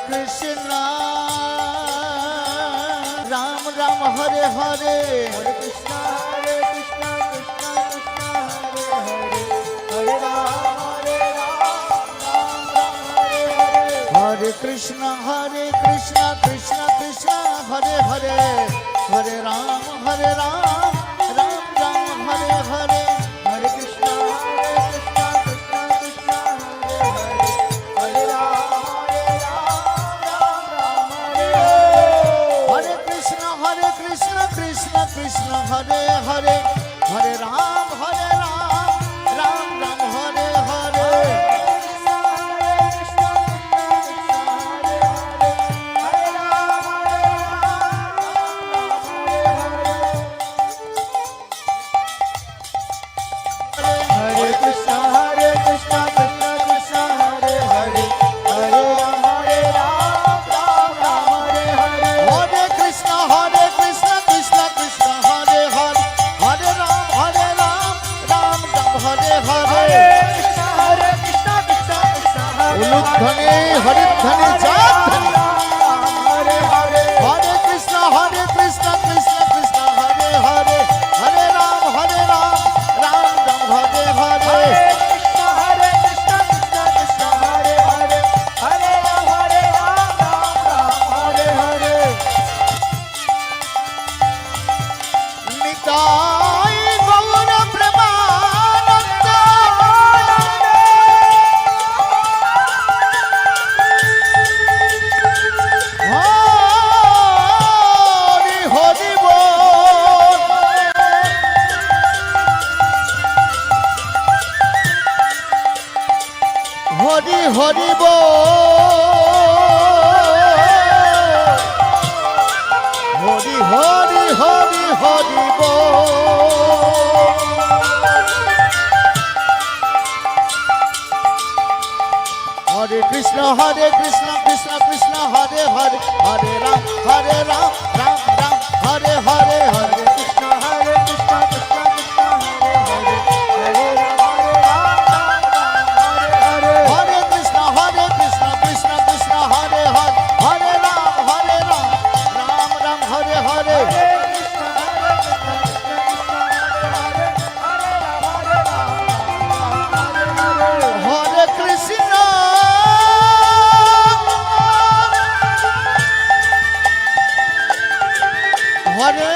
Krishna Ram Ram Hare Hare Hare Krishna Krishna Krishna Hare Hare Ram Hare Krishna Krishna Krishna Hare Hare Hare Ram Ram Ram Hare Hare Hare Krishna Krishna Krishna Hare Hare Hare Ram Hare Krishna Krishna Krishna Hare Hare Hare Ram Ram Hare Hare धने हरे धने जात धने हरे कृष्णा कृष्णा कृष्णा हरे हरे हरे राम राम राम हरे हरे हरे कृष्णा कृष्णा हरे हरे हरे राम राम हरे हरे निताय गौर प्रेमानंद हरि बोल हरि हरि हरि हरि बोल हरे कृष्ण कृष्ण कृष्ण हरे हरे हरे राम राम राम हरे हरे हरे कृष्ण कृष्ण कृष्ण हरे हरे हरे राम हरे कृष्ण कृष्ण हरे हरे हरे राम राम राम हरे हरे हरे कृष्ण हरे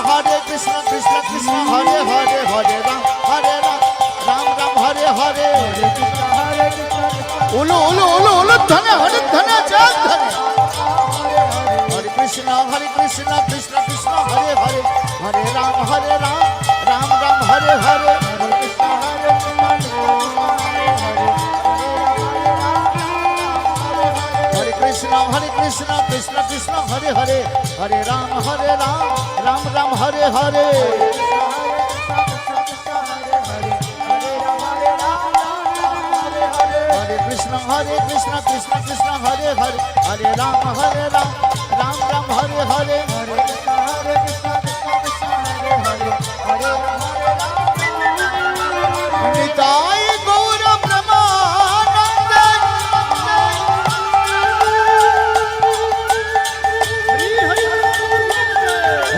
Hare Krishna Krishna Krishna Hare Hare Hare Ram Ram Ram Hare Hare Ulu ulu ulu ulu dhane Hare dhane jat dhane Hare Krishna Krishna Krishna Hare Hare Hare Ram Ram Ram Hare Hare Hare Krishna Krishna Krishna Hare Hare Hare Ram Ram Ram Hare Hare Hare Hare Krishna Krishna Krishna Hare Hare Hare Ram Ram Ram Hare Hare Hare Krishna Krishna Krishna Hare Hare Hare Ram Nitai Gaura Brahmananda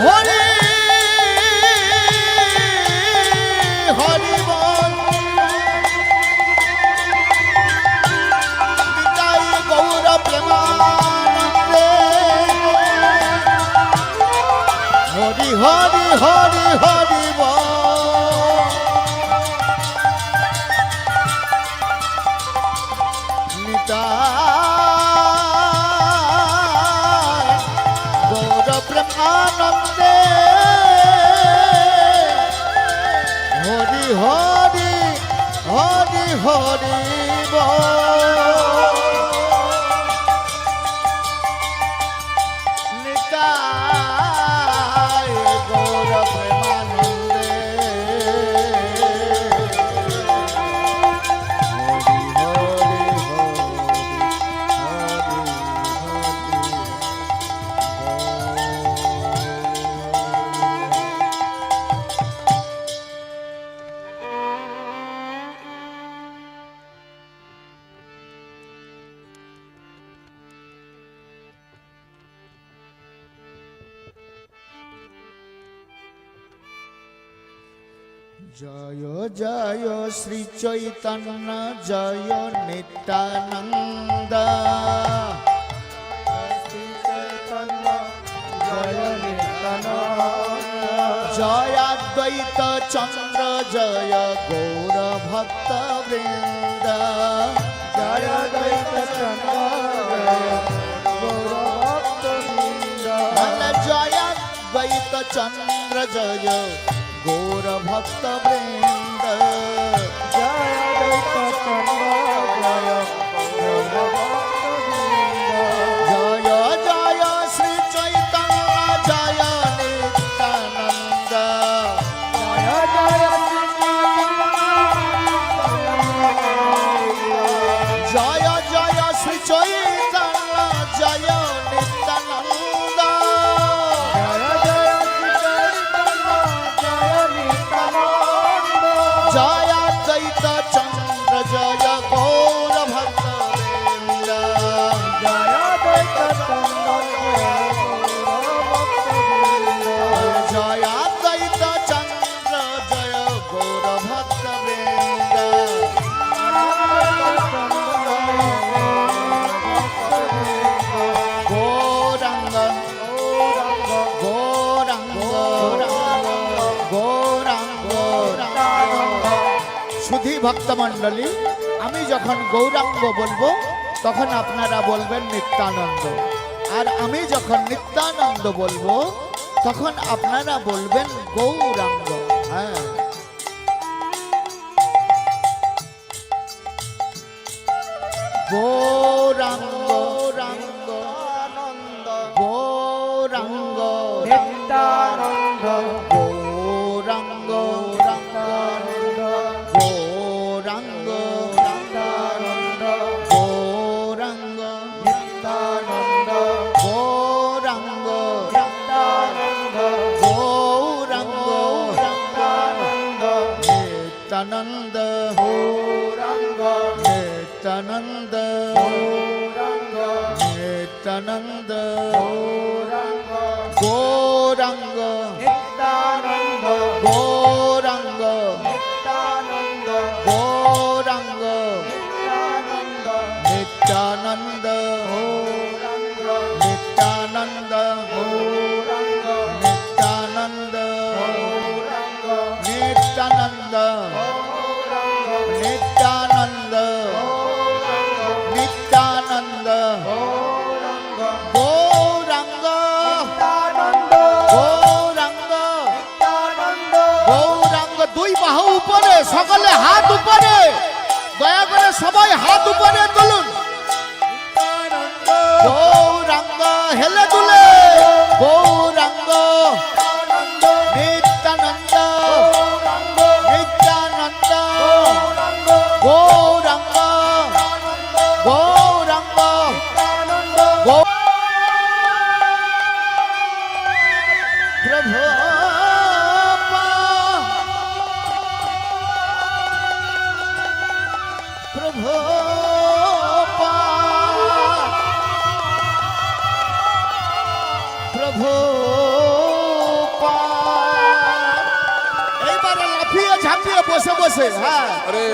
Hare Hare Bol Nitai Gaura Brahmananda Hare Hare Hare Hare Bol Nitai Gaura Brahmananda Hare Hare Hare Hare Bol Nitai Gaura Premanande Hare Jaya Jaya Sri Chaitanya Jaya Nityananda Sri Chaitanya Jaya Nityananda Jaya Advaita Chandra Jaya Gaura Bhakta Vrinda Jaya Advaita Chandra Jaya Gaura Bhakta Vrinda Jaya Advaita Chandra Jaya Gaura Bhakta Vrinda Jaya Advaita Chandra Jaya Gaura Bhakta Vrinda Jaya Jaya Sri Chaitanya Jaya Nityananda Jaya Jaya Sri Chaitanya Jaya Jaya Sri Chaitanya Jaya Nityananda Jaya Advaita Chandra Jaya Gaura Bhakta Vrinda Jaya Advaita Chandra Jaya Advaita Chandra Jaya Gaura Bhakta Vrinda Gauranga সুধী ভক্ত মণ্ডলী আমি যখন গৌরাঙ্গ বলবো তখন আপনারা বলবেন নিত্যানন্দ আর আমি যখন নিত্যানন্দ বলবো তখন আপনারা বলবেন গৌরাঙ্গ হ্যাঁ গৌরাঙ্গ গৌরাঙ্গ আনন্দ গৌরাঙ্গ নিত্যানন্দ গৌরাঙ্গ গৌরাঙ্গ গৌরাঙ্গ গৌরাঙ্গ নিত্যানন্দ গৌরাঙ্গ নিত্যানন্দ গৌরাঙ্গ নিত্যানন্দ গৌরাঙ্গ নিত্যানন্দ গৌরাঙ্গ নিত্যানন্দ গৌরাঙ্গ নিত্যানন্দ গৌরাঙ্গ নিত্যানন্দ গৌরাঙ্গ নিত্যানন্দ গৌরাঙ্গ নিত্যানন্দ গৌরাঙ্গ নিত্যানন্দ গৌরাঙ্গ নিত্যানন্দ নিত্যানন্দ নিত্যানন্দ গৌরাঙ্গ গৌরাঙ্গ গৌরাঙ্গ দুই বাহু উপরে সকলে হাত উপরে দয়া করে সবাই হাত উপরে তুলুন গৌরাঙ্গ হেলে তুলে গৌরাঙ্গ নিত্যানন্দ নিত্যানন্দ গৌরাঙ্গ লাফিয়ে ঝাঁপিয়ে বসে বসে হ্যাঁ আরে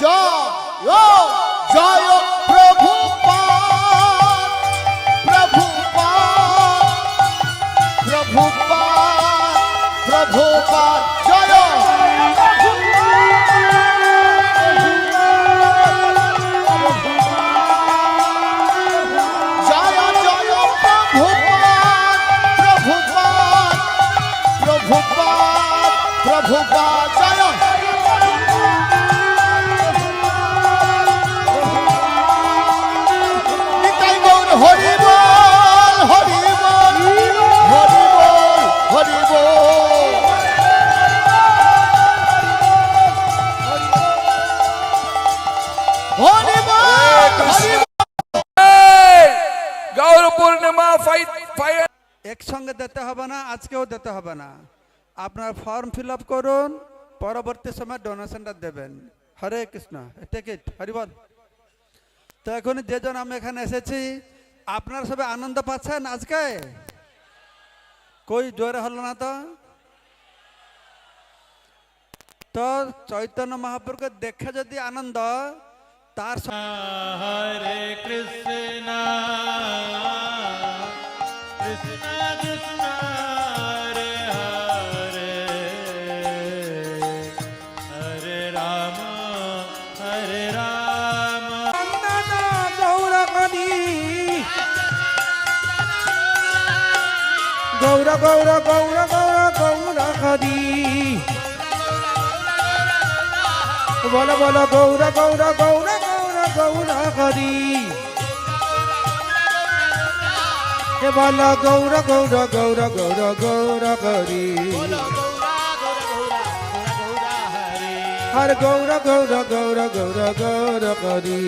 জয় জয় প্রভুপাদ প্রভুপাদ প্রভুপাদ প্রভুপাদ জয় জয় জয় প্রভুপাদ প্রভুপাদ প্রভুপাদ প্রভুপাদ জয় নিতাই গৌর হরি বল হরি বল হরি বল হরি বল হরি বল হরি বল গৌর পূর্ণিমা ফায়ার একসঙ্গে দিতে হবে না, আজকেও দিতে হবে না। আপনার ফর্ম ফিল আপ করুন, পরবর্তী সময় ডোনেশনটা দেবেন। হরে কৃষ্ণ, টিকিট হরি বল। তো এখন যেজন আমি এখানে এসেছি, আপনারা সবাই আনন্দ পাচ্ছেন আজকে? কই জোরে হলো না তো? তো চৈতন্য মহাপ্রভুকে দেখে যদি আনন্দ, তার हरे कृष्णा कृष्णा कृष्णा हरे हरे हरे राम গৌরকণি গৌর গৌর গৌর গৌর গৌরকণি বলো বলো গৌর গৌর গৌর গৌর গৌরকণি বলো গৌর গৌর গৌর গৌর গৌরকণি হর গৌর গৌর গৌর গৌর গৌরকণি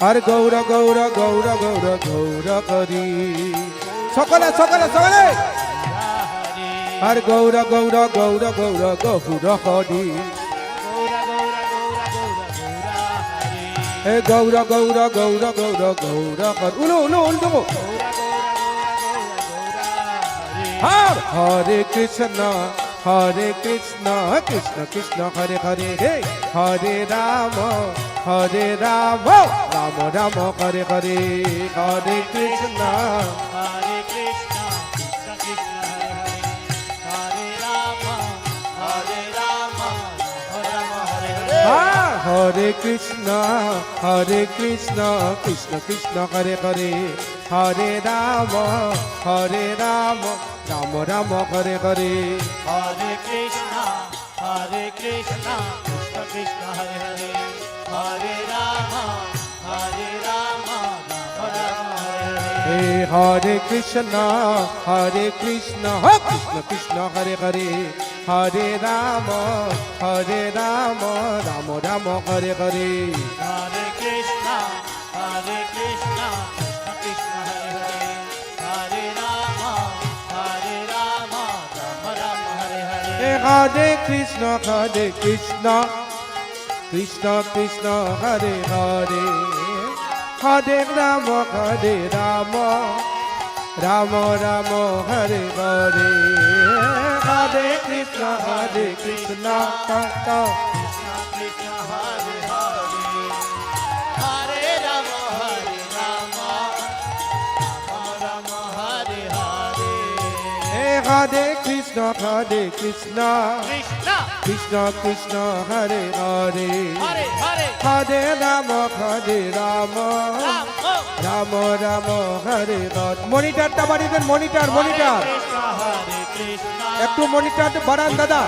হর গৌর গৌর গৌর গৌর গৌরকণি সকলে সকলে সকলে হর গৌর গৌর গৌর গৌর গৌরকণি হে গৌর গৌর গৌর গৌর গৌরকণি উলো উলো উলো হর হরে কৃষ্ণ কৃষ্ণ কৃষ্ণ হরে হরে হে হরে রাম রাম রাম হরে হরে হরে কৃষ্ণ हरे कृष्णा कृष्ण कृष्ण हरे हरे राम राम हरे हरे হরে কৃষ্ণ কৃষ্ণ কৃষ্ণ হরে হরে হরে রাম রাম রাম হরে হরে हरे कृष्णा कृष्ण कृष्ण हरे हरे हरे राम राम राम हरे হে हरे হরে কৃষ্ণ কৃষ্ণ কৃষ্ণ হরে হরে হরে রাম রাম রাম হরে হরে हरे कृष्णा कृष्ण कृष्ण हरे हरे हरे राम राम राम हरे हरे হে হরে কৃষ্ণ কৃষ্ণ কৃষ্ণ হরে হরে হরে রাম রাম রাম হরে হরে হরে কৃষ্ণ কৃষ্ণ कृष्ण कृष्ण हरे हरे हरे राम राम हरे हरे হে হরে কৃষ্ণ কৃষ্ণ कृष्ण কৃষ্ণ কৃষ্ণ হরে হরে हरे हरे হরে রাম রাম राम রাম হরে হরে মনিটরটা বাড়িয়ে দেন, মনিটর हरे कृष्ण একটু মনিটর বাড়ান দাদা।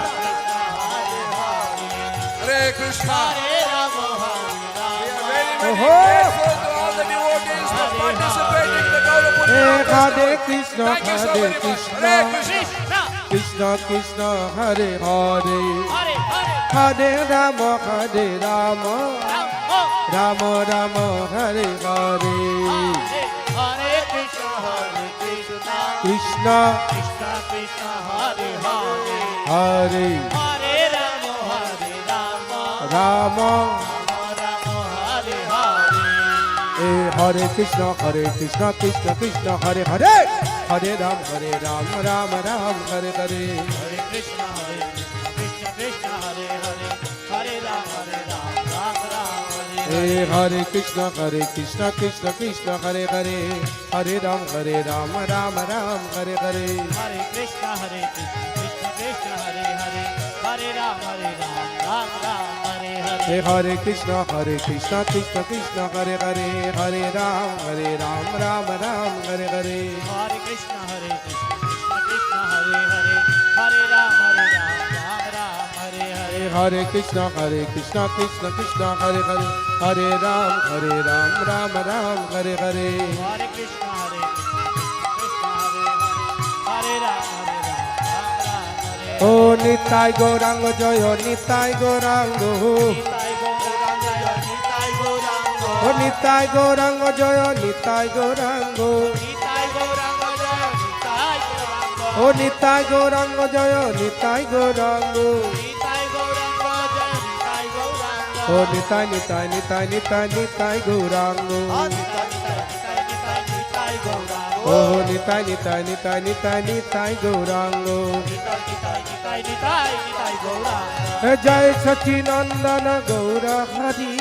হরে কৃষ্ণ हरे Ram very Oho. grateful to all the devotees for participating in the Gaura hey Purnima Hare festival. Krishna Thank you so very much. Krishna Hare Krishna. Krishna Krishna Krishna Hare Hare Hare Hare Hare Ram Ram Ram Ram Hare Hare Hare Krishna Krishna Krishna Krishna Hare Hare Hare Hare Ram Ram Ram Hare Hare Hare Krishna Krishna Krishna Hare Hare Hare Ram Ram Ram Hare Hare Hare Krishna Krishna Krishna Hare Hare Hare Ram Ram Ram Hare Hare Hare Krishna Krishna Krishna Hare Hare Hare Ram Ram Ram Hare Hare Hare Krishna Krishna Krishna Hare Hare Hare Ram Ram Ram Hare Hare Hare Krishna Krishna Krishna Hare Hare Hare Ram Ram Ram Hare Hare Hare Krishna Krishna Krishna Hare Hare Hare Ram Ram Hare Hare Hare Krishna Krishna Krishna Hare Hare Hare Ram Ram Hare Hare Hare Krishna Krishna Hare Hare Hare Ram Ram Hare Hare O Nitai Gauranga Jaya Nitai Gauranga Nitai Gauranga Jaya Nitai O Nitai Gauranga Jaya Nitai Gauranga Gauranga Nitai Gauranga Jaya Nitai Gauranga O Nitai Gauranga Jaya Nitai Gauranga Nitai Gauranga Jaya Nitai Gauranga O Nitai Nitai Nitai Nitai Nitai Gauranga Nitai Gauranga O Nitai Nitai Nitai Nitai Nitai Gauranga Nitai Gauranga Jai Sachinandana Gaura Hari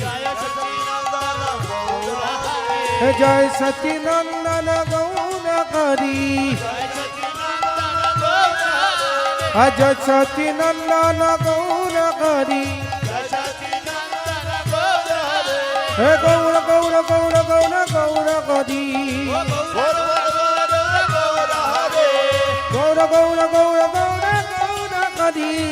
Jaya Jai Satchidananda Gaura Hari Sachinandana Gaura Hari Jaya Satchidananda Gaura Hari Jai Sachinandana Gaura Hari Jaya Satchidananda Gaura Gaura Hari Gaura Gaura Gaura Hari Gaura Gaura Gaura Gaura Hari